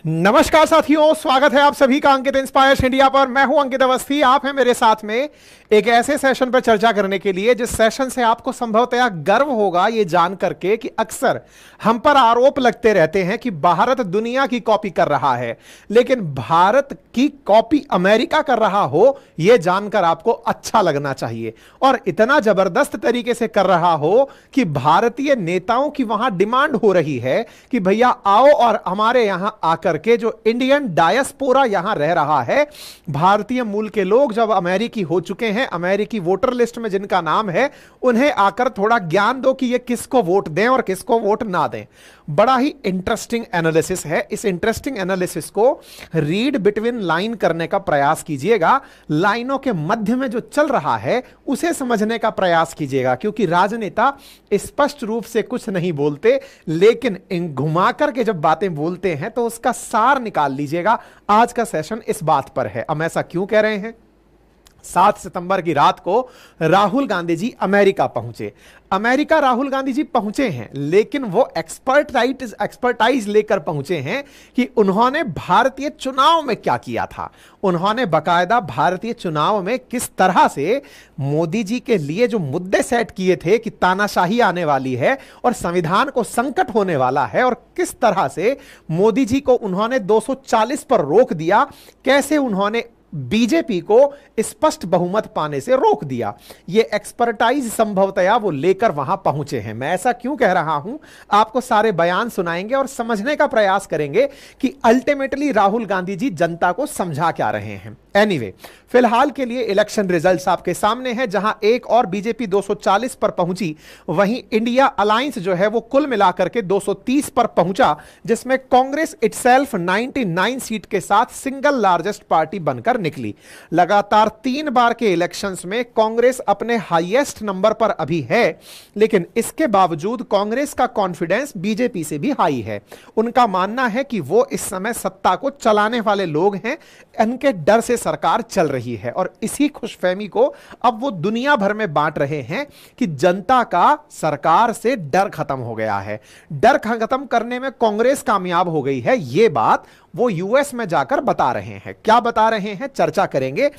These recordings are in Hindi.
नमस्कार साथियों, स्वागत है आप सभी का अंकित इंस्पायर्स इंडिया पर। मैं हूं अंकित अवस्थी। आप हैं मेरे साथ में एक ऐसे सेशन पर चर्चा करने के लिए जिस सेशन से आपको संभवतः गर्व होगा ये जान करके कि अक्सर हम पर आरोप लगते रहते हैं कि भारत दुनिया की कॉपी कर रहा है, लेकिन भारत की कॉपी अमेरिका कर रहा हो यह जानकर आपको अच्छा लगना चाहिए। और इतना जबरदस्त तरीके से कर रहा हो कि भारतीय नेताओं की वहां डिमांड हो रही है कि भैया आओ और हमारे यहां आकर के जो इंडियन डायस्पोरा यहां रह रहा है, भारतीय मूल के लोग जब अमेरिकी हो चुके हैं, अमेरिकी वोटर लिस्ट में जिनका नाम है, उन्हें आकर थोड़ा ज्ञान दो कि ये किसको वोट दें और किसको वोट ना दें। बड़ा ही इंटरेस्टिंग एनालिसिस है। इस इंटरेस्टिंग एनालिसिस को रीड बिटवीन लाइन करने का प्रयास कीजिएगा। लाइनों के मध्य में जो चल रहा है उसे समझने का प्रयास कीजिएगा, क्योंकि राजनेता स्पष्ट रूप से कुछ नहीं बोलते, लेकिन इन घुमा करके जब बातें बोलते हैं तो उसका सार निकाल लीजिएगा। आज का सेशन इस बात पर है। हम ऐसा क्यों कह रहे हैं? 7 सितंबर की रात को राहुल गांधी जी अमेरिका पहुंचे। अमेरिका राहुल गांधी जी पहुंचे हैं, लेकिन वो एक्सपर्टाइज लेकर पहुंचे हैं कि उन्होंने भारतीय चुनाव में क्या किया था। उन्होंने बकायदा भारतीय चुनाव में किस तरह से मोदी जी के लिए जो मुद्दे सेट किए थे कि तानाशाही आने वाली है और संविधान को संकट होने वाला है, और किस तरह से मोदी जी को उन्होंने 240 पर रोक दिया, कैसे उन्होंने बीजेपी को स्पष्ट बहुमत पाने से रोक दिया। ये एक्सपर्टाइज संभवतया वो लेकर वहां पहुंचे हैं। मैं ऐसा क्यों कह रहा हूं, आपको सारे बयान सुनाएंगे और समझने का प्रयास करेंगे कि अल्टीमेटली राहुल गांधी जी जनता को समझा क्या रहे हैं। एनीवे, फिलहाल के लिए इलेक्शन रिजल्ट्स आपके सामने हैं। जहां एक और बीजेपी 240 पर पहुंची, वहीं इंडिया अलायंस जो है वो कुल मिलाकर के 230 पर पहुंचा, जिसमें कांग्रेस इटसेल्फ 99 सीट के साथ सिंगल लार्जेस्ट पार्टी बनकर निकली। लगातार 3 बार के इलेक्शंस में कांग्रेस अपने हाईएस्ट नंबर पर अभी है, लेकिन इसके बावजूद कांग्रेस का कॉन्फिडेंस बीजेपी से भी हाई है। उनका मानना है कि वो इस समय सत्ता को चलाने वाले लोग हैं, इनके डर से सरकार चल रही है, और इसी खुशफहमी को अब वो दुनिया भर में बांट रहे हैं कि जनता का सरकार से डर खत्म हो गया है। डर खत्म करने में कांग्रेस कामयाब हो गई है, यह बात वो यूएस में जाकर बता रहे हैं। क्या बता रहे हैं, चर्चा करेंगे।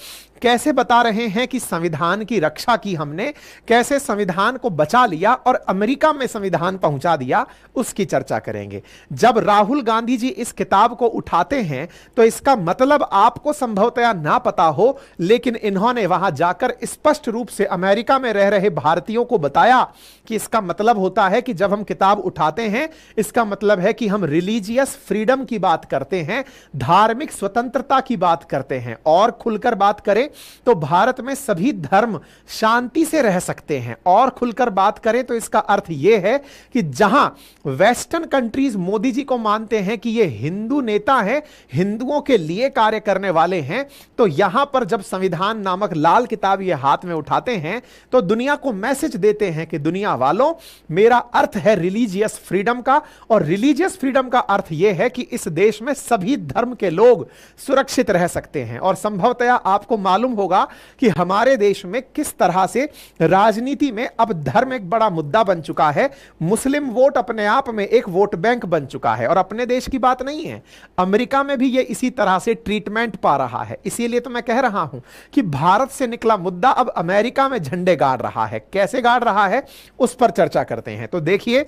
कैसे बता रहे हैं कि संविधान की रक्षा की हमने, कैसे संविधान को बचा लिया और अमेरिका में संविधान पहुंचा दिया, उसकी चर्चा करेंगे। जब राहुल गांधी जी इस किताब को उठाते हैं तो इसका मतलब आपको संभवतया ना पता हो, लेकिन इन्होंने वहां जाकर स्पष्ट रूप से अमेरिका में रह रहे भारतीयों को बताया कि इसका मतलब होता है कि जब हम किताब उठाते हैं, इसका मतलब है कि हम रिलीजियस फ्रीडम की बात करते हैं, धार्मिक स्वतंत्रता की बात करते हैं। और खुलकर बात करें तो भारत में सभी धर्म शांति से रह सकते हैं। और खुलकर बात करें तो इसका अर्थ यह है कि जहां वेस्टर्न कंट्रीज मोदी जी को मानते हैं कि ये हिंदू नेता हैं, हिंदुओं के लिए कार्य करने वाले हैं, तो यहां पर जब संविधान नामक लाल किताब ये हाथ में उठाते हैं तो दुनिया को मैसेज देते हैं कि दुनिया वालों, मेरा अर्थ है रिलीजियस फ्रीडम का, और रिलीजियस फ्रीडम का अर्थ यह है कि इस देश में सभी धर्म के लोग सुरक्षित रह सकते हैं। और संभवतया आपको मालूम होगा कि हमारे देश में किस तरह से राजनीति में अब धर्म एक बड़ा मुद्दा बन चुका है। मुस्लिम वोट अपने आप में एक वोट बैंक बन चुका है, और अपने देश की बात नहीं है, अमेरिका में भी यह इसी तरह से ट्रीटमेंट पा रहा है। इसीलिए तो मैं कह रहा हूं कि भारत से निकला मुद्दा अब अमेरिका में झंडे गाड़ रहा है। कैसे गाड़ रहा है उस पर चर्चा करते हैं। तो देखिए,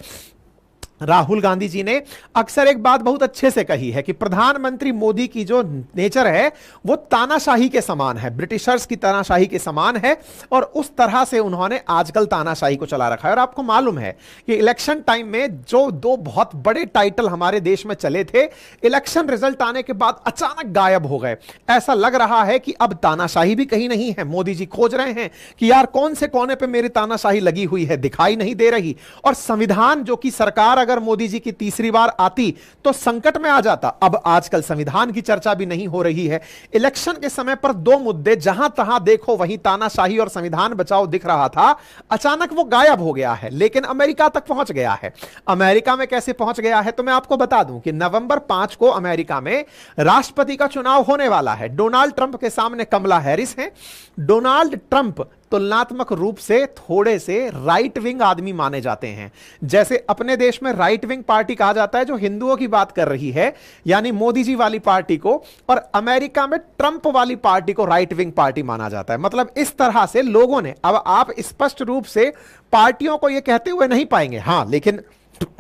राहुल गांधी जी ने अक्सर एक बात बहुत अच्छे से कही है कि प्रधानमंत्री मोदी की जो नेचर है वो तानाशाही के समान है, ब्रिटिशर्स की तानाशाही के समान है, और उस तरह से उन्होंने आजकल तानाशाही को चला रखा है। और आपको मालूम है कि इलेक्शन टाइम में जो 2 बहुत बड़े टाइटल हमारे देश में चले थे, इलेक्शन रिजल्ट आने के बाद अचानक गायब हो गए। ऐसा लग रहा है कि अब तानाशाही भी कहीं नहीं है। मोदी जी खोज रहे हैं कि यार कौन से कोने पे मेरी तानाशाही लगी हुई है, दिखाई नहीं दे रही। और संविधान जो कि सरकार अगर मोदी जी की तीसरी बार आती तो संकट में आ जाता। अब आजकल संविधान की चर्चा भी नहीं हो रही है। इलेक्शन के समय पर 2 मुद्दे जहां तहां देखो वहीं तानाशाही और संविधान बचाओ दिख रहा था, अचानक वो गायब हो गया है, लेकिन अमेरिका तक पहुंच गया है। अमेरिका में कैसे पहुंच गया है तो मैं आपको बता दूं कि नवंबर 5 को अमेरिका में राष्ट्रपति का चुनाव होने वाला है। डोनाल्ड ट्रंप के सामने कमला हैरिस हैं। डोनाल्ड ट्रंप तुलनात्मक रूप से थोड़े से राइट विंग आदमी माने जाते हैं। जैसे अपने देश में राइट विंग पार्टी कहा जाता है जो हिंदुओं की बात कर रही है, यानी मोदी जी वाली पार्टी को, और अमेरिका में ट्रंप वाली पार्टी को राइट विंग पार्टी माना जाता है। मतलब इस तरह से लोगों ने, अब आप स्पष्ट रूप से पार्टियों को यह कहते हुए नहीं पाएंगे, हां लेकिन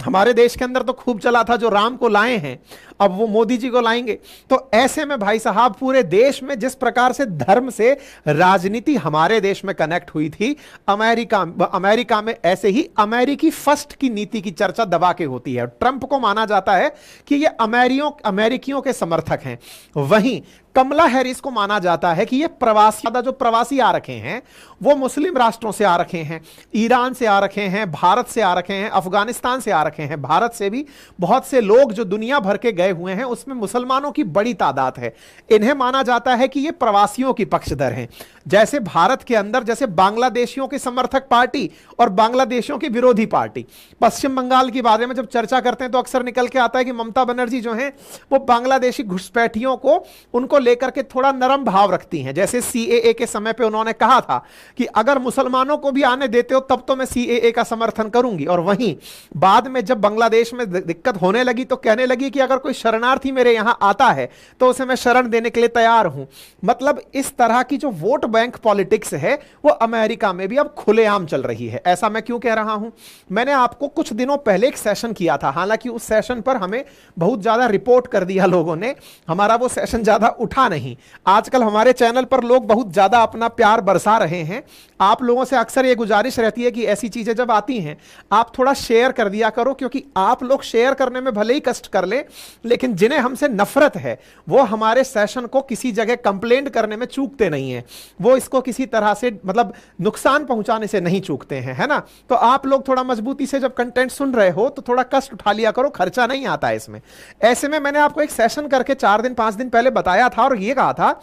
हमारे देश के अंदर तो खूब चला था, जो राम को लाए हैं अब वो मोदी जी को लाएंगे। तो ऐसे में भाई साहब पूरे देश में जिस प्रकार से धर्म से राजनीति हमारे देश में कनेक्ट हुई थी, अमेरिका में ऐसे ही अमेरिकी फर्स्ट की नीति की चर्चा दबा के होती है। ट्रंप को माना जाता है कि ये अमेरिकियों के समर्थक हैं। वहीं कमला हैरिस को माना जाता है कि ये प्रवासी आ रखे हैं, वो मुस्लिम राष्ट्रों से आ रखे हैं, ईरान से आ रखे हैं, भारत से आ रखे हैं, अफगानिस्तान से आ रखे हैं, भारत से भी बहुत से लोग जो दुनिया भर के गए हुए हैं, उसमें मुसलमानों की बड़ी तादाद है। इन्हें माना जाता है कि ये प्रवासियों की पक्षधर हैं। जैसे भारत के अंदर जैसे बांग्लादेशियों की समर्थक पार्टी और बांग्लादेशियों की विरोधी पार्टी। पश्चिम बंगाल के बारे में जब चर्चा करते हैं तो अक्सर निकल के आता है कि ममता बनर्जी जो हैं वो बांग्लादेशी घुसपैठियों को, उनको लेकर के थोड़ा नरम भाव रखती हैं। जैसे सीएए के समय पे उन्होंने कहा था कि अगर मुसलमानों को भी आने देते हो तब तो मैं सीएए का समर्थन करूंगी, और वहीं बाद में जब बांग्लादेश में दिक्कत होने लगी तो कहने लगी कि अगर कोई शरणार्थी मेरे यहां आता है तो उसे मैं शरण देने के लिए तैयार हूं। मतलब इस तरह की जो वोट बैंक पॉलिटिक्स है वो अमेरिका में भी अब खुलेआम चल रही है। ऐसा मैं क्यों कह रहा हूं? मैंने आपको कुछ दिनों पहले एक सेशन किया था, हालांकि उस सेशन पर हमें बहुत ज्यादा रिपोर्ट कर दिया लोगों ने, हमारा वो सेशन ज्यादा उठा नहीं। आजकल हमारे चैनल पर लोग बहुत ज्यादा अपना प्यार बरसा रहे हैं। आप लोगों से अक्सर ये गुजारिश रहती है कि ऐसी चीजें जब आती हैं आप थोड़ा शेयर कर दिया करो, क्योंकि आप लोग शेयर करने में भले ही कष्ट कर ले, लेकिन जिन्हें हमसे नफरत है वो हमारे सेशन को किसी जगह कंप्लेंट करने में चूकते नहीं है, वो इसको किसी तरह से मतलब नुकसान पहुंचाने से नहीं चूकते हैं, है ना। तो आप लोग थोड़ा मजबूती से जब कंटेंट सुन रहे हो तो थोड़ा कष्ट उठा लिया करो, खर्चा नहीं आता है इसमें। ऐसे में मैंने आपको एक सेशन करके 4-5 दिन पहले बताया था और यह कहा था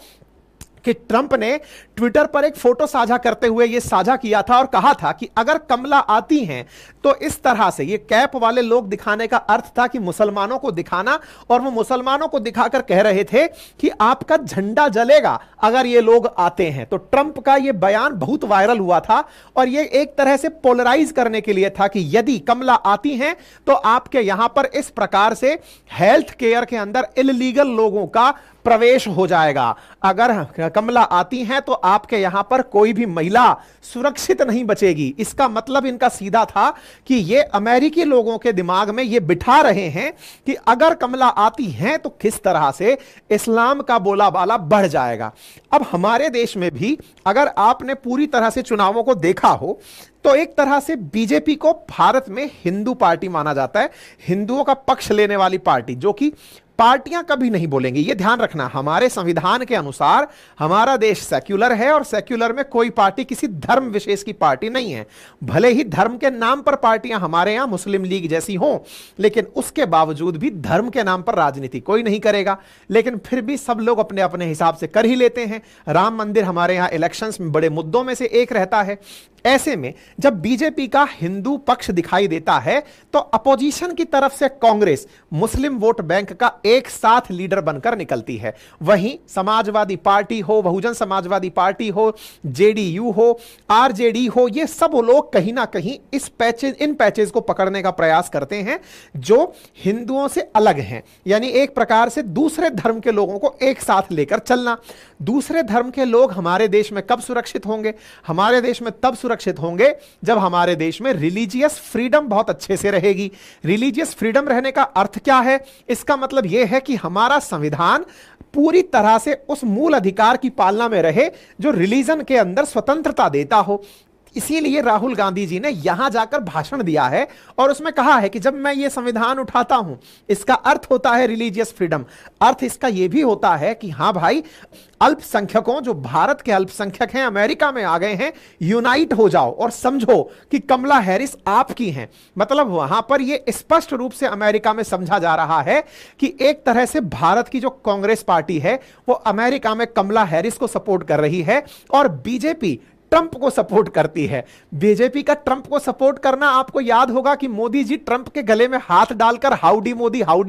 कि ट्रंप ने ट्विटर पर एक फोटो साझा करते हुए यह साझा किया था और कहा था कि अगर कमला आती हैं तो इस तरह से, ये कैप वाले लोग दिखाने का अर्थ था कि मुसलमानों को दिखाना, और वो मुसलमानों को दिखाकर कह रहे थे कि आपका झंडा जलेगा अगर ये लोग आते हैं। तो ट्रंप का यह बयान बहुत वायरल हुआ था और यह एक तरह से पोलराइज करने के लिए था कि यदि कमला आती हैं तो आपके यहां पर इस प्रकार से हेल्थ केयर के अंदर इल्लीगल लोगों का प्रवेश हो जाएगा। अगर कमला आती हैं तो आपके यहां पर कोई भी महिला सुरक्षित नहीं बचेगी। इसका मतलब इनका सीधा था कि ये अमेरिकी लोगों के दिमाग में ये बिठा रहे हैं कि अगर कमला आती हैं तो किस तरह से इस्लाम का बोलाबाला बढ़ जाएगा। अब हमारे देश में भी अगर आपने पूरी तरह से चुनावों को देखा हो तो एक तरह से बीजेपी को भारत में हिंदू पार्टी माना जाता है, हिंदुओं का पक्ष लेने वाली पार्टी, जो कि पार्टियां कभी नहीं बोलेंगी। यह ध्यान रखना, हमारे संविधान के अनुसार हमारा देश सेक्युलर है और सेक्युलर में कोई पार्टी किसी धर्म विशेष की पार्टी नहीं है। भले ही धर्म के नाम पर पार्टियां हमारे यहां मुस्लिम लीग जैसी हों, लेकिन उसके बावजूद भी धर्म के नाम पर राजनीति कोई नहीं करेगा। लेकिन फिर भी सब लोग अपने अपने हिसाब से कर ही लेते हैं। राम मंदिर हमारे यहां इलेक्शंस में बड़े मुद्दों में से एक रहता है। ऐसे में जब बीजेपी का हिंदू पक्ष दिखाई देता है तो अपोजिशन की तरफ से कांग्रेस मुस्लिम वोट बैंक का एक साथ लीडर बनकर निकलती है। वहीं समाजवादी पार्टी हो, बहुजन समाजवादी पार्टी हो, जेडीयू हो, आरजेडी हो, ये सब लोग कहीं ना कहीं इन पैचेज को पकड़ने का प्रयास करते हैं जो हिंदुओं से अलग हैं। यानी एक प्रकार से दूसरे धर्म के लोगों को एक साथ लेकर चलना। दूसरे धर्म के लोग हमारे देश में कब सुरक्षित होंगे? हमारे देश में तब सुरक्षित होंगे जब हमारे देश में रिलीजियस फ्रीडम बहुत अच्छे से रहेगी। रिलीजियस फ्रीडम रहने का अर्थ क्या है? इसका मतलब यह है कि हमारा संविधान पूरी तरह से उस मूल अधिकार की पालना में रहे जो रिलीजन के अंदर स्वतंत्रता देता हो। इसीलिए राहुल गांधी जी ने यहां जाकर भाषण दिया है और उसमें कहा है कि जब मैं ये संविधान उठाता हूं, इसका अर्थ होता है रिलीजियस फ्रीडम। अर्थ इसका यह भी होता है कि हां भाई, अल्पसंख्यकों, जो भारत के अल्पसंख्यक हैं, अमेरिका में आ गए हैं, यूनाइट हो जाओ और समझो कि कमला हैरिस आपकी हैं। मतलब वहां पर यह स्पष्ट रूप से अमेरिका में समझा जा रहा है कि एक तरह से भारत की जो कांग्रेस पार्टी है वो अमेरिका में कमला हैरिस को सपोर्ट कर रही है और बीजेपी ट्रंप को सपोर्ट करती है। बीजेपी का ट्रंप को सपोर्ट करना, आपको याद होगा कि मोदी जी ट्रंप के गले में हाथ डालकर हाउडी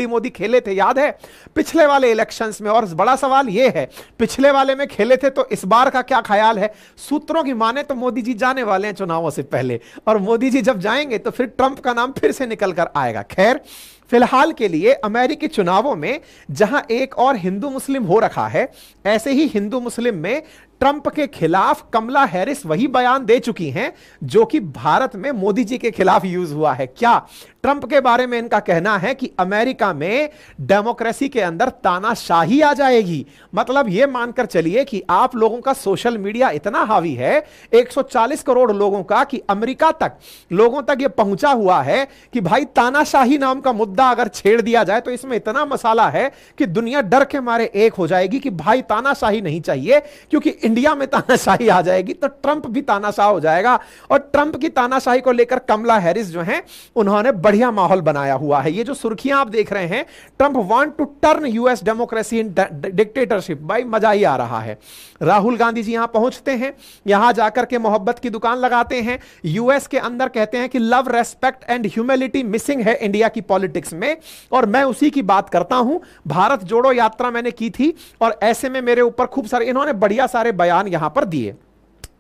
मोदी खेले थे, याद है पिछले वाले इलेक्शंस में। और बड़ा सवाल यह है, पिछले वाले में खेले थे तो इस बार का क्या ख्याल है? सूत्रों की माने तो मोदी जी जाने वाले हैं चुनावों से पहले, और मोदी जी जब जाएंगे तो फिर ट्रंप का नाम फिर से निकल कर आएगा। खैर, फिलहाल के लिए अमेरिकी चुनावों में जहां एक और हिंदू मुस्लिम हो रखा है, ऐसे ही हिंदू मुस्लिम में ट्रंप के खिलाफ कमला हैरिस वही बयान दे चुकी हैं जो कि भारत में मोदी जी के खिलाफ यूज हुआ है। क्या? ट्रंप के बारे में इनका कहना है कि अमेरिका में डेमोक्रेसी के अंदर तानाशाही आ जाएगी। मतलब यह मानकर चलिए कि आप लोगों का सोशल मीडिया इतना हावी है, 140 करोड़ लोगों का, कि अमेरिका तक लोगों तक यह पहुंचा हुआ है कि भाई तानाशाही नाम का मुद्दा अगर छेड़ दिया जाए तो इसमें इतना मसाला है कि दुनिया डर के मारे एक हो जाएगी कि भाई तानाशाही नहीं चाहिए, क्योंकि इंडिया में तानाशाही आ जाएगी तो ट्रंप भी तानाशाह हो जाएगा। और ट्रंप की तानाशाही को लेकर कमला हैरिस जो हैं, उन्होंने बढ़िया माहौल बनाया हुआ है। ये जो सुर्खियां आप देख रहे हैं, Trump want to turn US democracy in dictatorship, भाई मजा ही आ रहा है। राहुल गांधी जी यहां पहुंचते हैं, यहां जाकर के मोहब्बत की दुकान लगाते हैं, यूएस के अंदर कहते हैं कि love, respect and humility missing है इंडिया की पॉलिटिक्स में। और मैं उसी की बात करता हूं। भारत जोड़ो यात्रा मैंने की थी और ऐसे में मेरे ऊपर खूब सारे इन्होंने बढ़िया सारे बयान यहां पर दिए।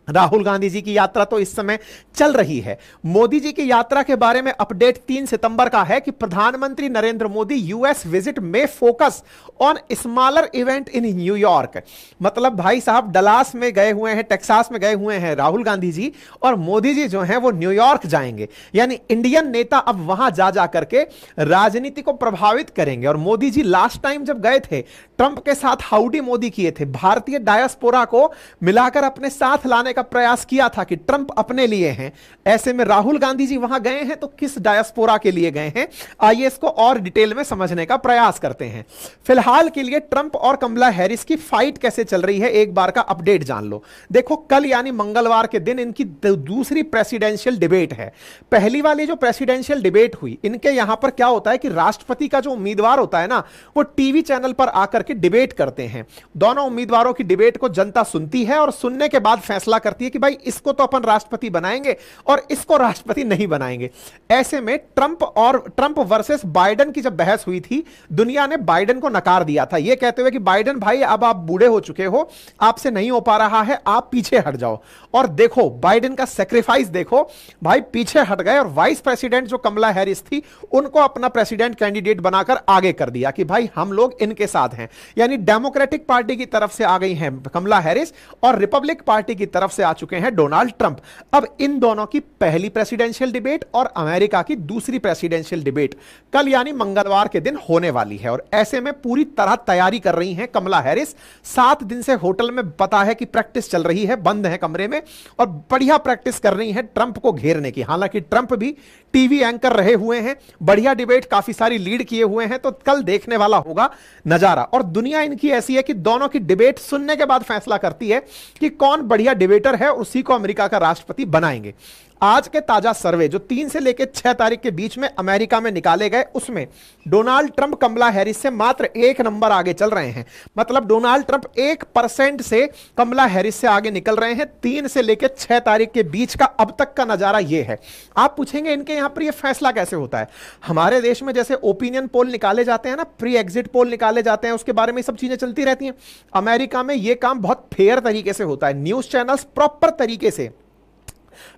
राहुल गांधी जी की यात्रा तो इस समय चल रही है। मोदी जी की यात्रा के बारे में अपडेट 3 सितंबर का है कि प्रधानमंत्री नरेंद्र मोदी यूएस विजिट में focus on smaller event in New York. मतलब भाई साहब डलास में गए हुए हैं, टेक्सास में गए हुए हैं राहुल गांधी जी, और मोदी जी जो हैं वो न्यूयॉर्क जाएंगे। यानी इंडियन नेता अब वहां जा करके राजनीति को प्रभावित करेंगे। और मोदी जी लास्ट टाइम जब गए थे, ट्रंप के साथ हाउडी मोदी किए थे, भारतीय डायस्पोरा को मिलाकर अपने साथ लाने का प्रयास किया था कि ट्रंप अपने लिए हैं। ऐसे में राहुल गांधी जी वहां गए हैं तो किस डायस्पोरा के लिए गए हैं, आइए इसको और डिटेल में समझने का प्रयास करते हैं। फिलहाल के लिए ट्रंप और कमला हैरिस की फाइट कैसे चल रही है, एक बार का अपडेट जान लो। देखो, कल यानी मंगलवार के दिन इनकी दूसरी प्रेसिडेंशियल डिबेट है। पहली वाली जो प्रेसिडेंशियल डिबेट हुई, इनके यहां पर क्या होता है कि राष्ट्रपति का जो उम्मीदवार होता है ना, वो टीवी चैनल पर आकर के डिबेट करते हैं। दोनों उम्मीदवारों की डिबेट को जनता सुनती है और सुनने के बाद फैसला करती है कि भाई इसको तो अपन राष्ट्रपति बनाएंगे और इसको राष्ट्रपति नहीं बनाएंगे। ऐसे में ट्रंप वर्सेस बाइडेन की जब बहस हुई थी, दुनिया ने बाइडेन को नकार दिया था, यह कहते हुए कि बाइडेन भाई अब आप बूढ़े हो चुके हो, आपसे नहीं हो पा रहा है, आप पीछे हट जाओ। और देखो बाइडेन का सेक्रीफाइस देखो, भाई पीछे हट गए और वाइस प्रेसिडेंट जो कमला हैरिस थी, उनको अपना प्रेसिडेंट कैंडिडेट बनाकर आगे कर दिया कि भाई हम लोग इनके साथ हैं। यानी डेमोक्रेटिक पार्टी की तरफ से आ गई हैं कमला हैरिस और रिपब्लिक पार्टी की तरफ से आ चुके हैं डोनाल्ड ट्रंप। अब इन दोनों की पहली प्रेसिडेंशियल डिबेट और अमेरिका की दूसरी प्रेसिडेंशियल डिबेट कल यानी मंगलवार के दिन होने वाली है। और ऐसे में पूरी तरह तैयारी कर रही हैं कमला हैरिस। 7 दिन से होटल में पता है कि प्रैक्टिस चल रही है, बंद है कमरे में, और बढ़िया प्रैक्टिस कर रही है ट्रंप को घेरने की। हालांकि ट्रंप भी टीवी एंकर रहे हुए हैं, बढ़िया डिबेट काफी सारी लीड किए हुए हैं, तो कल देखने वाला होगा नजारा। और दुनिया इनकी ऐसी है कि दोनों की डिबेट सुनने के बाद फैसला करती है कि कौन बढ़िया डिबेटर है, उसी को अमेरिका का राष्ट्रपति बनाएंगे। आज के ताजा सर्वे जो 3 से लेकर 6 तारीख के बीच में अमेरिका में निकाले गए, उसमें डोनाल्ड ट्रंप कमला हैरिस से मात्र 1 नंबर आगे चल रहे हैं। मतलब डोनाल्ड ट्रंप 1% से कमला हैरिस से आगे निकल रहे हैं। 3 से लेकर 6 तारीख के बीच का अब तक का नजारा यह है। आप पूछेंगे इनके यहां पर यह फैसला कैसे होता है? हमारे देश में जैसे ओपिनियन पोल निकाले जाते हैं ना, प्री एग्जिट पोल निकाले जाते हैं, उसके बारे में सब चीजें चलती रहती हैं। अमेरिका में यह काम बहुत फेयर तरीके से होता है। न्यूज चैनल्स प्रॉपर तरीके से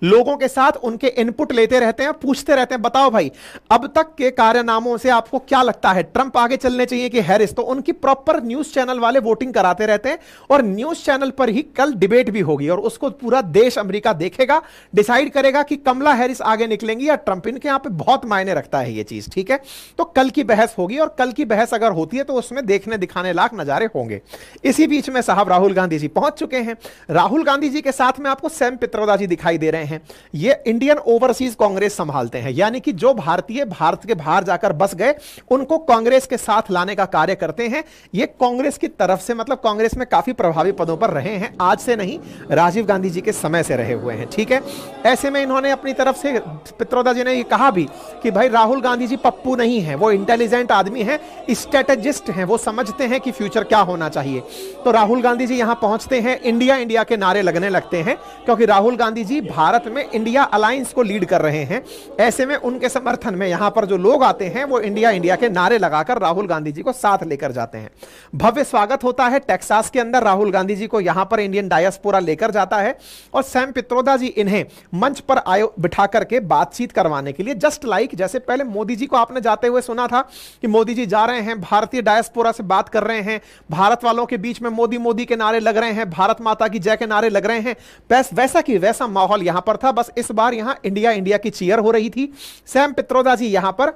लोगों के साथ उनके इनपुट लेते रहते हैं, पूछते रहते हैं, बताओ भाई अब तक के कारनामों से आपको क्या लगता है, ट्रंप आगे चलने चाहिए कि हैरिस? तो उनकी प्रॉपर न्यूज चैनल वाले वोटिंग कराते रहते हैं और न्यूज चैनल पर ही कल डिबेट भी होगी और उसको पूरा देश अमेरिका देखेगा, डिसाइड करेगा कि कमला हैरिस आगे निकलेंगी या ट्रंप। इनके यहां पे बहुत मायने रखता है ये चीज, ठीक है? तो कल की बहस होगी और कल की बहस अगर होती है तो उसमें देखने दिखाने लायक नजारे होंगे। इसी बीच में साहब राहुल गांधी जी पहुंच चुके हैं। राहुल गांधी जी के साथ में आपको सैम पित्रोदा जी दिखाई दे दे रहे हैं। ये इंडियन ओवरसीज कांग्रेस संभालते हैं, यानी कि जो भारतीय भारत के बाहर जाकर बस गए उनको कांग्रेस के साथ लाने का कार्य करते हैं। ये कांग्रेस की तरफ से, मतलब कांग्रेस में काफी प्रभावी पदों पर रहे हैं, आज से नहीं, राजीव गांधी जी के समय से रहे हुए हैं, ठीक है। ऐसे में इन्होंने अपनी तरफ से, पित्रोदा जी ने ये कहा भी कि भाई राहुल गांधी जी पप्पू नहीं है, वो इंटेलिजेंट आदमी है, स्ट्रेटेजिस्ट हैं, वो समझते हैं कि फ्यूचर क्या होना चाहिए। तो राहुल गांधी जी यहां पहुंचते हैं, इंडिया इंडिया के नारे लगने लगते हैं, क्योंकि राहुल गांधी जी भारत में इंडिया अलायंस को लीड कर रहे हैं। ऐसे में उनके समर्थन में यहां पर जो लोग आते हैं वो इंडिया इंडिया के नारे लगाकर राहुल गांधी जी को साथ लेकर जाते हैं। भव्य स्वागत होता है टेक्सास के अंदर, राहुल गांधी जी को यहां पर इंडियन डायस्पोरा लेकर जाता है और सैम पित्रोदा जी इन्हें मंच पर बिठा करके बातचीत करवाने के लिए, जस्ट लाइक जैसे पहले मोदी जी को आपने जाते हुए सुना था कि मोदी जी जा रहे हैं, भारतीय डायस्पोरा से बात कर रहे हैं, भारत वालों के बीच में मोदी मोदी के नारे लग रहे हैं, भारत माता की जय के नारे लग रहे हैं, बस वैसा की वैसा माहौल यहां पर था। बस इस बार यहां इंडिया इंडिया की चीयर हो रही थी। सैम पित्रोदा जी यहां पर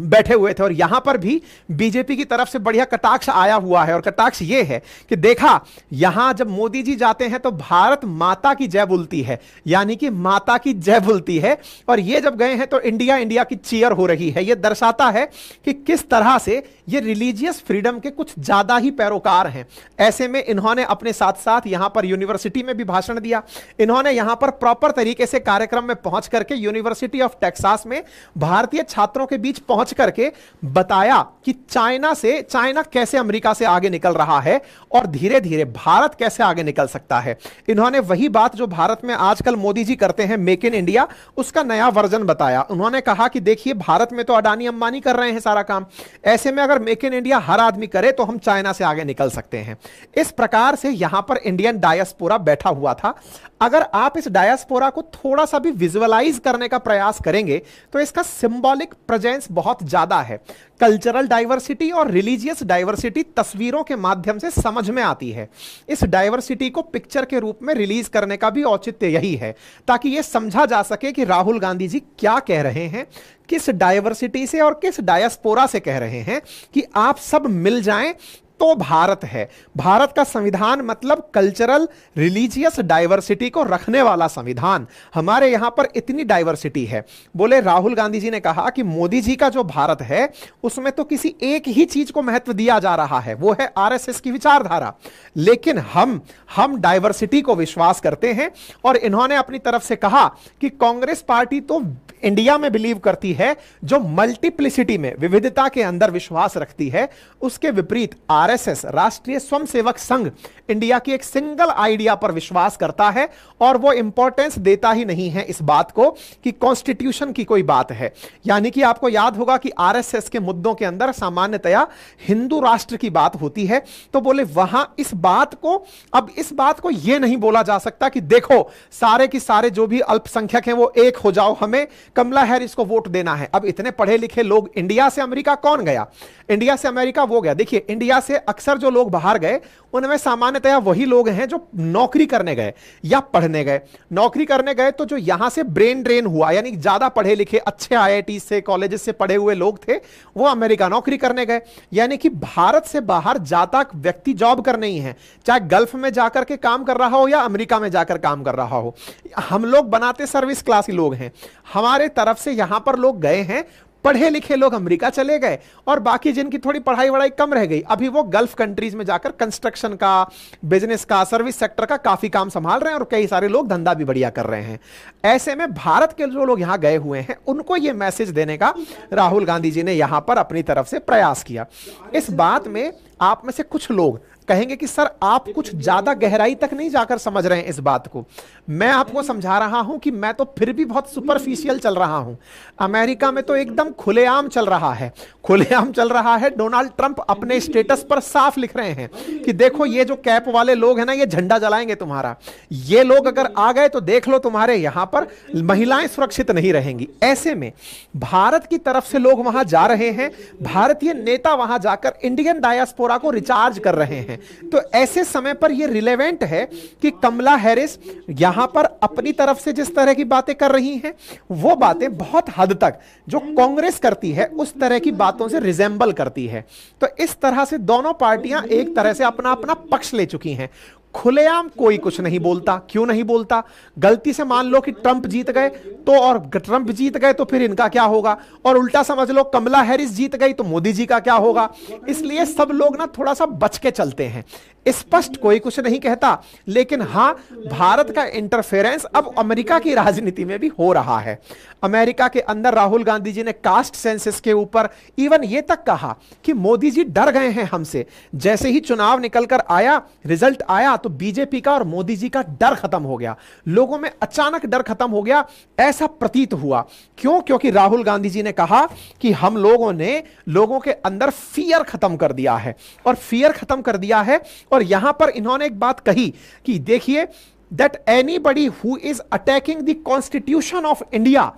बैठे हुए थे और यहां पर भी बीजेपी की तरफ से बढ़िया कटाक्ष आया हुआ है, और कटाक्ष यह है कि देखा, यहां जब मोदी जी जाते हैं तो भारत माता की जय बोलती है, यानी कि माता की जय बोलती है, और ये जब गए हैं तो इंडिया इंडिया की चीयर हो रही है। यह दर्शाता है कि किस तरह से ये रिलीजियस फ्रीडम के कुछ ज्यादा ही पैरोकार हैं। ऐसे में इन्होंने अपने साथ साथ यहां पर यूनिवर्सिटी में भी भाषण दिया। इन्होंने यहां पर प्रॉपर तरीके से कार्यक्रम में पहुंच करके यूनिवर्सिटी ऑफ टेक्सास में भारतीय छात्रों के बीच पहुंच करके बताया कि चाइना कैसे अमेरिका से आगे निकल रहा है और धीरे धीरे भारत कैसे आगे निकल सकता है। इन्होंने वही बात जो भारत में आजकल मोदी जी करते हैं, मेक इन इंडिया, उसका नया वर्जन बताया। उन्होंने कहा कि देखिए, भारत में तो अडानी अंबानी कर रहे हैं सारा काम, ऐसे में अगर मेक इन इंडिया हर आदमी करे तो हम चाइना से आगे निकल सकते हैं। इस प्रकार से यहां पर इंडियन डायस्पोरा बैठा हुआ था। अगर आप इस डायस्पोरा को थोड़ा सा भी विजुअलाइज करने का प्रयास करेंगे तो इसका सिंबॉलिक प्रेजेंस बहुत ज्यादा है। कल्चरल डाइवर्सिटी और रिलीजियस डाइवर्सिटी तस्वीरों के माध्यम से समझ में आती है। इस डाइवर्सिटी को पिक्चर के रूप में रिलीज करने का भी औचित्य यही है, ताकि यह समझा जा सके कि राहुल गांधी जी क्या कह रहे हैं, किस डाइवर्सिटी से और किस डायस्पोरा से कह रहे हैं कि आप सब मिल जाएं तो भारत है। भारत का संविधान मतलब कल्चरल रिलीजियस डाइवर्सिटी को रखने वाला संविधान। हमारे यहां पर इतनी डाइवर्सिटी है। बोले राहुल गांधी जी ने कहा कि मोदी जी का जो भारत है उसमें तो किसी एक ही चीज को महत्व दिया जा रहा है, वो है आरएसएस की विचारधारा, लेकिन हम डाइवर्सिटी को विश्वास करते हैं। और इन्होंने अपनी तरफ से कहा कि कांग्रेस पार्टी तो इंडिया में बिलीव करती है, जो मल्टीप्लिसिटी में, विविधता के अंदर विश्वास रखती है। उसके विपरीत आरएसएस, राष्ट्रीय स्वयंसेवक संघ, इंडिया की एक सिंगल आइडिया पर विश्वास करता है और वो इंपॉर्टेंस देता ही नहीं है इस बात को कि कॉन्स्टिट्यूशन की कोई बात है। यानी कि आपको याद होगा कि आरएसएस के मुद्दों के अंदर सामान्यतया हिंदू राष्ट्र की बात होती है। तो बोले वहां इस बात को यह नहीं बोला जा सकता कि देखो सारे की सारे जो भी अल्पसंख्यक हैं वो एक हो जाओ, हमें कमला हैरिस को वोट देना है। अब इतने पढ़े लिखे लोग, इंडिया से अमेरिका कौन गया? इंडिया से अमेरिका वो गया। देखिए, इंडिया से अक्सर जो लोग बाहर गए उनमें सामान्यतया वही लोग हैं जो नौकरी करने गए या पढ़ने गए। नौकरी करने गए तो जो यहां से ब्रेन ड्रेन हुआ, यानी ज्यादा पढ़े लिखे अच्छे आईआईटी से, कॉलेजेस से पढ़े हुए लोग थे, वो अमेरिका नौकरी करने गए। यानी कि भारत से बाहर जाता व्यक्ति जॉब करने ही है, चाहे गल्फ में जाकर के काम कर रहा हो या अमेरिका में जाकर काम कर रहा हो। हम लोग बनाते सर्विस क्लास लोग हैं। हमारे तरफ से यहां पर लोग गए हैं, पढ़े लिखे लोग अमेरिका चले गए और बाकी जिनकी थोड़ी पढ़ाई वढ़ाई कम रह गई, अभी वो गल्फ कंट्रीज में जाकर कंस्ट्रक्शन का, बिजनेस का, सर्विस सेक्टर का काफी काम संभाल रहे हैं और कई सारे लोग धंधा भी बढ़िया कर रहे हैं। ऐसे में भारत के जो लोग यहां गए हुए हैं उनको यह मैसेज देने का राहुल गांधी जी ने यहां पर अपनी तरफ से प्रयास किया। इस बात में आप में से कुछ लोग कहेंगे कि सर आप कुछ ज्यादा गहराई तक नहीं जाकर समझ रहे हैं इस बात को। मैं आपको समझा रहा हूं कि मैं तो फिर भी बहुत सुपरफिशियल चल रहा हूं। अमेरिका में तो एकदम खुलेआम चल रहा है, खुलेआम चल रहा है। डोनाल्ड ट्रंप अपने स्टेटस पर साफ लिख रहे हैं कि देखो ये जो कैप वाले लोग हैं ना, ये झंडा जलाएंगे तुम्हारा। ये लोग अगर आ गए तो देख लो तुम्हारे यहां पर महिलाएं सुरक्षित नहीं रहेंगी। ऐसे में भारत की तरफ से लोग वहां जा रहे हैं, भारतीय नेता वहां जाकर इंडियन डायस्पोरा को रिचार्ज कर रहे हैं। तो ऐसे समय पर यह रिलेवेंट है कि कमला हैरिस यहां पर अपनी तरफ से जिस तरह की बातें कर रही हैं, वो बातें बहुत हद तक जो कांग्रेस करती है उस तरह की बातों से रिजेंबल करती है। तो इस तरह से दोनों पार्टियां एक तरह से अपना अपना पक्ष ले चुकी हैं। खुलेआम कोई कुछ नहीं बोलता। क्यों नहीं बोलता? गलती से मान लो कि ट्रंप जीत गए तो, और ट्रंप जीत गए तो फिर इनका क्या होगा, और उल्टा समझ लो कमला हैरिस जीत गई तो मोदी जी का क्या होगा। इसलिए सब लोग ना थोड़ा सा बच के चलते हैं। स्पष्ट कोई कुछ नहीं कहता, लेकिन हां, भारत का इंटरफेरेंस अब अमेरिका की राजनीति में भी हो रहा है। अमेरिका के अंदर राहुल गांधी जी ने कास्ट सेंसस के ऊपर इवन ये तक कहा कि मोदी जी डर गए हैं हमसे। जैसे ही चुनाव निकलकर आया, रिजल्ट आया, तो बीजेपी का और मोदी जी का डर खत्म हो गया। लोगों में अचानक डर खत्म हो गया, ऐसा प्रतीत हुआ। क्यों? क्योंकि राहुल गांधी जी ने कहा कि हम लोगों ने लोगों के अंदर फियर खत्म कर दिया है, और फियर खत्म कर दिया है। और यहां पर इन्होंने एक बात कही कि देखिए, that anybody who is attacking the constitution of India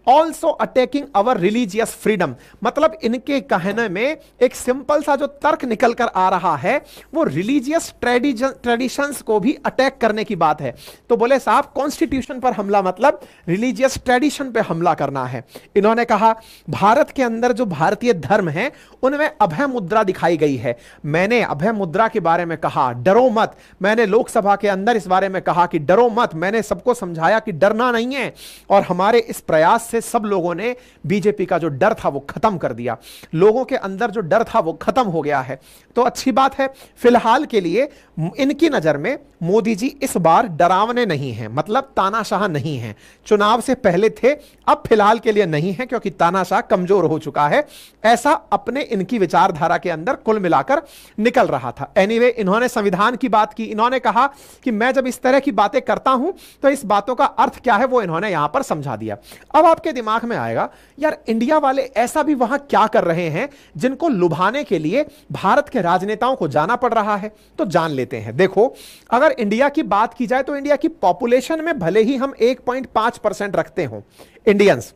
also attacking our religious freedom. मतलब इनके कहने में एक सिंपल सा जो तर्क निकल कर आ रहा है वो रिलीजियस ट्रेडिशंस को भी अटैक करने की बात है। तो बोले साहब, कॉन्स्टिट्यूशन पर हमला मतलब रिलीजियस ट्रेडिशन पे हमला करना है। इन्होंने कहा भारत के अंदर जो भारतीय धर्म है उनमें अभय मुद्रा दिखाई गई है। मैंने अभय मुद्रा के बारे में कहा डरो मत। मैंने लोकसभा के अंदर इस बारे में कहा कि डरो मत। मैंने सबको समझाया कि डरना नहीं है, और हमारे इस प्रयास से सब लोगों ने बीजेपी का जो डर था वो खत्म कर दिया। लोगों के अंदर जो डर था वो खत्म हो गया है। तो अच्छी बात है। फिलहाल के लिए इनकी नजर में मोदी जी इस बार डरावने नहीं हैं, मतलब तानाशाह नहीं हैं। चुनाव से पहले थे, अब फिलहाल के लिए नहीं है, क्योंकि तानाशाह कमजोर हो चुका है। ऐसा अपने इनकी विचारधारा के अंदर कुल मिलाकर निकल रहा था। एनीवे, इन्होंने संविधान की बात की। इन्होंने कहा कि मैं जब इस तरह की बातें करता हूं तो इस बातों का अर्थ क्या है वो इन्होंने यहां पर समझा दिया। अब आपके दिमाग में आएगा, यार इंडिया वाले ऐसा भी वहां क्या कर रहे हैं जिनको लुभाने के लिए भारत के राजनेताओं को जाना पड़ रहा है। तो जान लेते हैं। देखो, अगर इंडिया की बात की जाए तो इंडिया की पॉपुलेशन में भले ही हम 1.5% रखते हो इंडियंस,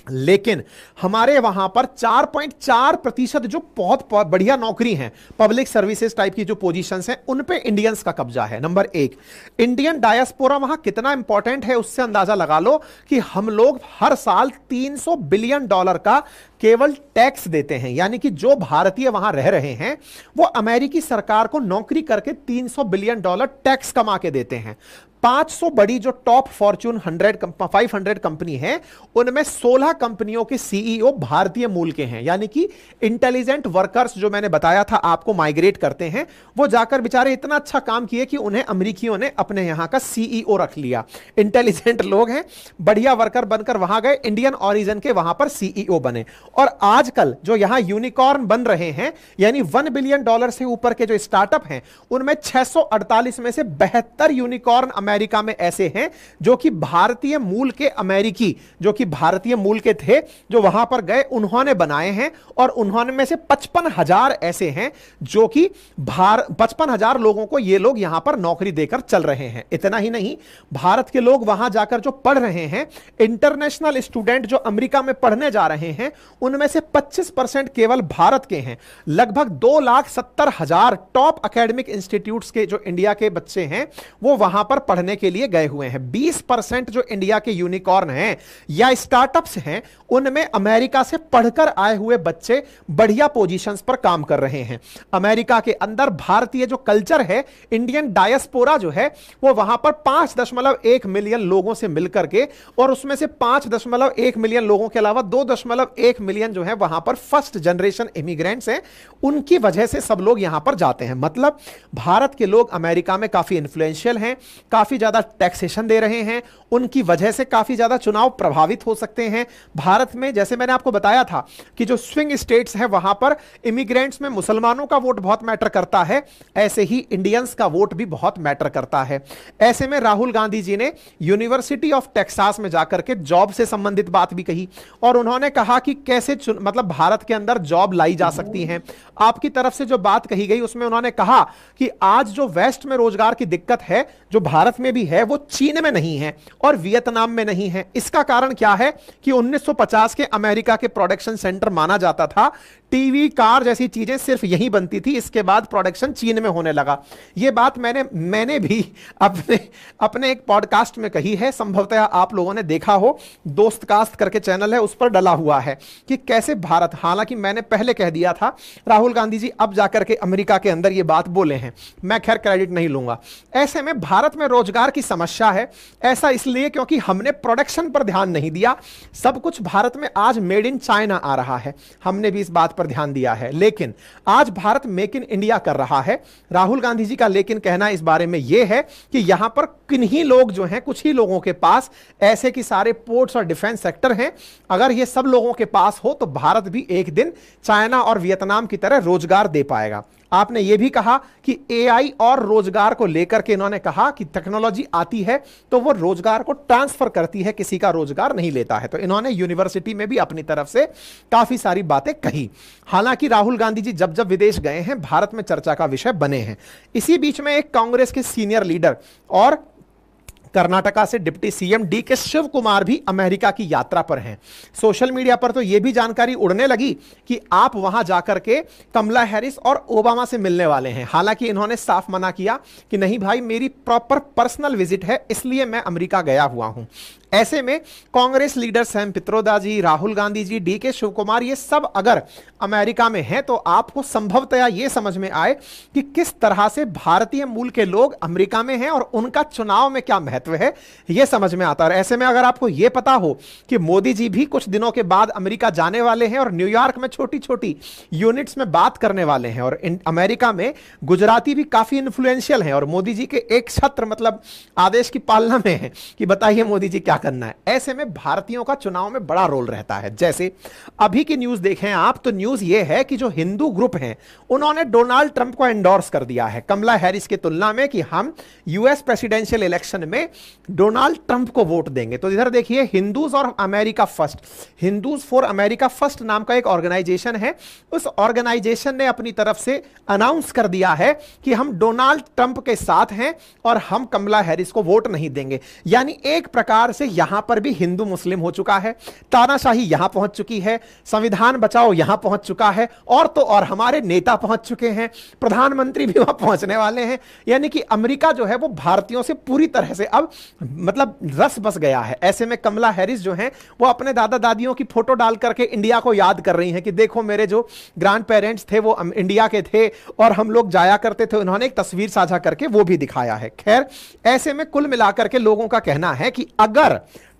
लेकिन हमारे वहां पर 4.4% जो बहुत बढ़िया नौकरी हैं, पब्लिक सर्विसेज टाइप की जो पोजीशंस हैं, उन पे इंडियंस का कब्जा है। नंबर एक, इंडियन डायस्पोरा वहां कितना इंपॉर्टेंट है उससे अंदाजा लगा लो कि हम लोग हर साल $300 बिलियन का केवल टैक्स देते हैं। यानी कि जो भारतीय वहां रह रहे हैं वो अमेरिकी सरकार को नौकरी करके $300 बिलियन टैक्स कमा के देते हैं। 500 बड़ी जो टॉप फॉर्च्यून 500 कंपनी है, उनमें 16 कंपनियों के सीईओ भारतीय मूल के हैं। यानी कि इंटेलिजेंट वर्कर्स जो मैंने बताया था आपको माइग्रेट करते हैं, वो जाकर बेचारे इतना अच्छा काम किए कि उन्हें अमेरिकियों ने अपने यहां का सीईओ रख लिया। इंटेलिजेंट लोग हैं, बढ़िया वर्कर बनकर वहां गए, इंडियन ऑरिजिन के वहां पर सीईओ बने। और आजकल जो यहां यूनिकॉर्न बन रहे हैं, यानी $1 बिलियन से ऊपर के जो स्टार्टअप हैं, उनमें 648 में से 72 यूनिकॉर्न अमेरिका में ऐसे हैं जो कि भारतीय मूल के अमेरिकी, जो कि भारतीय मूल के थे, जो वहां पर गए उन्होंने बनाए हैं। और उन्होंने में से 55,000 ऐसे हैं जो कि 55,000 लोगों को ये लोग यहां पर नौकरी देकर चल रहे हैं। इतना ही नहीं, भारत के लोग वहां जाकर जो पढ़ रहे हैं, इंटरनेशनल स्टूडेंट जो अमेरिका में पढ़ने जा रहे हैं, उनमें से 25% केवल भारत के हैं। लगभग 2,70,000 टॉप एकेडमिक इंस्टीट्यूट्स के जो इंडिया के बच्चे हैं वो वहां पर पढ़ने के लिए गए हुए हैं। 20% जो इंडिया के यूनिकॉर्न हैं या स्टार्टअप्स हैं, उनमें अमेरिका से पढ़कर आए हुए बच्चे बढ़िया पोजीशंस पर काम कर रहे हैं। अमेरिका के अंदर भारतीय जो कल्चर है, इंडियन डायस्पोरा जो है, वो वहां पर 5.1 मिलियन लोगों से मिलकर के, और उसमें से 5.1 मिलियन लोगों के अलावा 2.1 मिलियन जो है वहां पर फर्स्ट जनरेशन इमिग्रेंट्स हैं। उनकी वजह से सब लोग यहां पर जाते हैं। मतलब भारत के लोग अमेरिका में काफी इंफ्लुएंशियल हैं, काफी ज्यादा टैक्सेशन दे रहे हैं, उनकी वजह से काफी ज्यादा चुनाव प्रभावित हो सकते हैं। भारत में जैसे मैंने आपको बताया था कि जो स्विंग स्टेट्स हैं वहां पर इमिग्रेंट्स में मुसलमानों का वोट बहुत मैटर करता है, ऐसे ही इंडियंस का वोट भी बहुत मैटर करता है। ऐसे में राहुल गांधी जी ने यूनिवर्सिटी ऑफ टेक्सास में जाकर के जॉब से संबंधित बात भी कही, और उन्होंने कहा कि कैसे मतलब भारत के अंदर जॉब लाई जा सकती हैं। आपकी तरफ से जो बात कही गई उसमें उन्होंने कहा कि आज जो वेस्ट में रोजगार की दिक्कत है, जो भारत में भी है, वो चीन में नहीं है और वियतनाम में नहीं है। इसका कारण क्या है कि 1950 के अमेरिका के प्रोडक्शन सेंटर माना जाता था, टीवी, कार जैसी चीजें सिर्फ यहीं बनती थी, इसके बाद प्रोडक्शन चीन में होने लगा। यह बात मैंने भी अपने एक पॉडकास्ट में कही है, संभवतः आप लोगों ने देखा हो, दोस्त कास्ट करके चैनल है, उस पर डला हुआ है। कि कैसे भारत, हालांकि मैंने पहले कह दिया था राहुल गांधी जी अब जाकर के अमेरिका के अंदर ये बात बोले हैं, मैं खैर क्रेडिट नहीं लूंगा। ऐसे में भारत में रोजगार की समस्या है, ऐसा इसलिए क्योंकि हमने प्रोडक्शन पर ध्यान नहीं दिया। सब कुछ भारत में आज मेड इन चाइना आ रहा है, हमने भी इस बात पर ध्यान दिया है, लेकिन आज भारत मेक इन इंडिया कर रहा है। राहुल गांधी जी का लेकिन कहना इस बारे में यह है कि यहां पर किन्हीं लोग जो हैं, कुछ ही लोगों के पास ऐसे कि सारे पोर्ट्स और डिफेंस सेक्टर हैं। अगर ये सब लोगों के पास हो तो भारत भी एक दिन चाइना और वियतनाम की तरह रोजगार दे पाएगा। आपने यह भी कहा कि एआई और रोजगार को लेकर के इन्होंने कहा कि टेक्नोलॉजी आती है तो वो रोजगार को ट्रांसफर करती है, किसी का रोजगार नहीं लेता है। तो इन्होंने यूनिवर्सिटी में भी अपनी तरफ से काफी सारी बातें कही। हालांकि राहुल गांधी जी जब जब विदेश गए हैं भारत में चर्चा का विषय बने हैं। इसी बीच में एक कांग्रेस के सीनियर लीडर और कर्नाटका से deputy CM DK Shivakumar भी अमेरिका की यात्रा पर हैं। सोशल मीडिया पर तो यह भी जानकारी उड़ने लगी कि आप वहां जाकर के कमला हैरिस और ओबामा से मिलने वाले हैं। हालांकि इन्होंने साफ मना किया कि नहीं भाई, मेरी प्रॉपर पर्सनल विजिट है, इसलिए मैं अमेरिका गया हुआ हूं। ऐसे में कांग्रेस लीडर सैम पित्रोदा जी, राहुल गांधी जी, डीके शिव कुमार, ये सब अगर अमेरिका में हैं तो आपको संभवतया यह समझ में आए कि किस तरह से भारतीय मूल के लोग अमेरिका में हैं और उनका चुनाव में क्या महत्व है, यह समझ में आता है। ऐसे में अगर आपको यह पता हो कि मोदी जी भी कुछ दिनों के बाद अमेरिका जाने वाले हैं और न्यूयॉर्क में छोटी छोटी यूनिट्स में बात करने वाले हैं, और अमेरिका में गुजराती भी काफी इन्फ्लुएंशियल हैं और मोदी जी के एक छत्र मतलब आदेश की पालना में है कि बताइए मोदी जी क्या करना है। ऐसे में भारतीयों का चुनाव में बड़ा रोल रहता है। जैसे अभी की न्यूज देखें आप तो न्यूज यह है कि जो हिंदू ग्रुप हैं उन्होंने डोनाल्ड ट्रंप को एंडोर्स कर दिया है कमला हैरिस की तुलना में कि हम यूएस प्रेसिडेंशियल इलेक्शन में डोनाल्ड ट्रंप को वोट देंगे। तो इधर देखिए, हिंदूज और America first, Hindus for America first नाम का एक ऑर्गेनाइजेशन है। उस ऑर्गेनाइजेशन ने अपनी तरफ से अनाउंस कर दिया है कि हम डोनाल्ड ट्रंप के साथ हैं और हम कमला हैरिस को वोट नहीं देंगे। यानी एक प्रकार से यहां पर भी हिंदू मुस्लिम हो चुका है, तानाशाही यहां पहुंच चुकी है, संविधान बचाओ यहां पहुंच चुका है, और तो और हमारे नेता पहुंच चुके हैं, प्रधानमंत्री भी वहां पहुंचने वाले हैं। यानी कि अमेरिका जो है वो भारतीयों से पूरी तरह से अब मतलब रस बस गया है। ऐसे में कमला हैरिस जो है वो अपने दादा दादियों की फोटो डाल करके इंडिया को याद कर रही हैं कि देखो मेरे जो ग्रैंड पेरेंट्स थे वो इंडिया के थे और हम लोग जाया करते थे। उन्होंने एक तस्वीर साझा करके वो भी दिखाया है। खैर, ऐसे में कुल मिलाकर के लोगों का कहना है कि अगर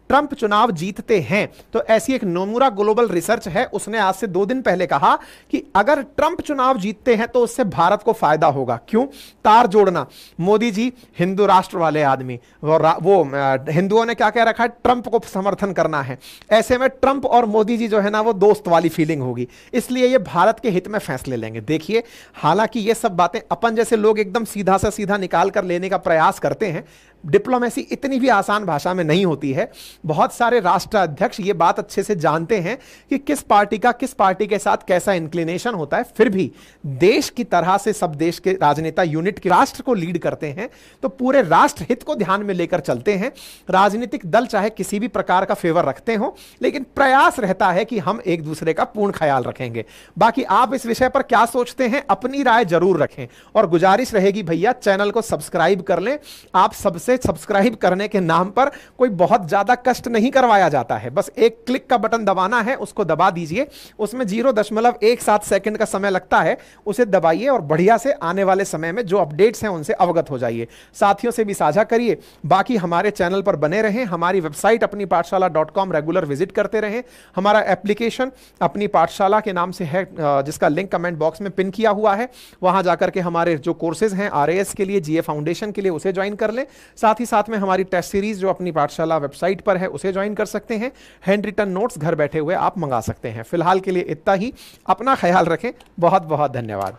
ट्रंप चुनाव जीतते हैं तो ऐसी एक नोमुरा ग्लोबल रिसर्च है, उसने आज से 2 दिन पहले कहा कि अगर ट्रंप चुनाव जीतते हैं तो उससे भारत को फायदा होगा। क्यों? तार जोड़ना, मोदी जी हिंदू राष्ट्र वाले आदमी, वो हिंदुओं ने क्या कह रखा है, ट्रंप को समर्थन करना है। ऐसे में ट्रंप और मोदी जी जो है ना वो दोस्त वाली फीलिंग होगी, इसलिए ये भारत के हित में फैसले लेंगे। देखिए, हालांकि ये सब बातें अपन जैसे लोग एकदम सीधा से सीधा निकाल कर लेने का प्रयास करते हैं। डिप्लोमेसी इतनी भी आसान भाषा में नहीं होती है। बहुत सारे राष्ट्र अध्यक्ष ये बात अच्छे से जानते हैं कि किस पार्टी का किस पार्टी के साथ कैसा इंक्लिनेशन होता है। फिर भी देश की तरह से सब देश के राजनेता यूनिट के राष्ट्र को लीड करते हैं तो पूरे राष्ट्र हित को ध्यान में लेकर चलते हैं। राजनीतिक दल चाहे किसी भी प्रकार का फेवर रखते हो, लेकिन प्रयास रहता है कि हम एक दूसरे का पूर्ण ख्याल रखेंगे। बाकी आप इस विषय पर क्या सोचते हैं, अपनी राय जरूर रखें और गुजारिश रहेगी भैया चैनल को सब्सक्राइब कर लें। आप सबसे सब्सक्राइब करने के नाम पर कोई बहुत ज्यादा कष्ट नहीं करवाया जाता है, बस एक क्लिक का बटन दबाना है, उसको दबा दीजिए। उसमें 0.17 सेकंड का समय लगता है, उसे दबाइए और बढ़िया से आने वाले समय में जो अपडेट्स हैं उनसे अवगत हो जाइए। साथियों से भी साझा करिए। बाकी हमारे चैनल पर बने रहें, हमारी वेबसाइट अपनी पाठशाला.com रेगुलर विजिट करते रहें। हमारा एप्लीकेशन अपनी पाठशाला के नाम से है, जिसका लिंक कमेंट बॉक्स में पिन किया हुआ है। वहां जाकर के हमारे जो कोर्सेज हैं RAS के लिए, GA फाउंडेशन के लिए, उसे ज्वाइन कर लें। साथ ही साथ में हमारी टेस्ट सीरीज जो अपनी पाठशाला वेबसाइट पर है उसे ज्वाइन कर सकते हैं। हैंड रिटन नोट्स घर बैठे हुए आप मंगा सकते हैं। फिलहाल के लिए इतना ही। अपना ख्याल रखें। बहुत बहुत धन्यवाद।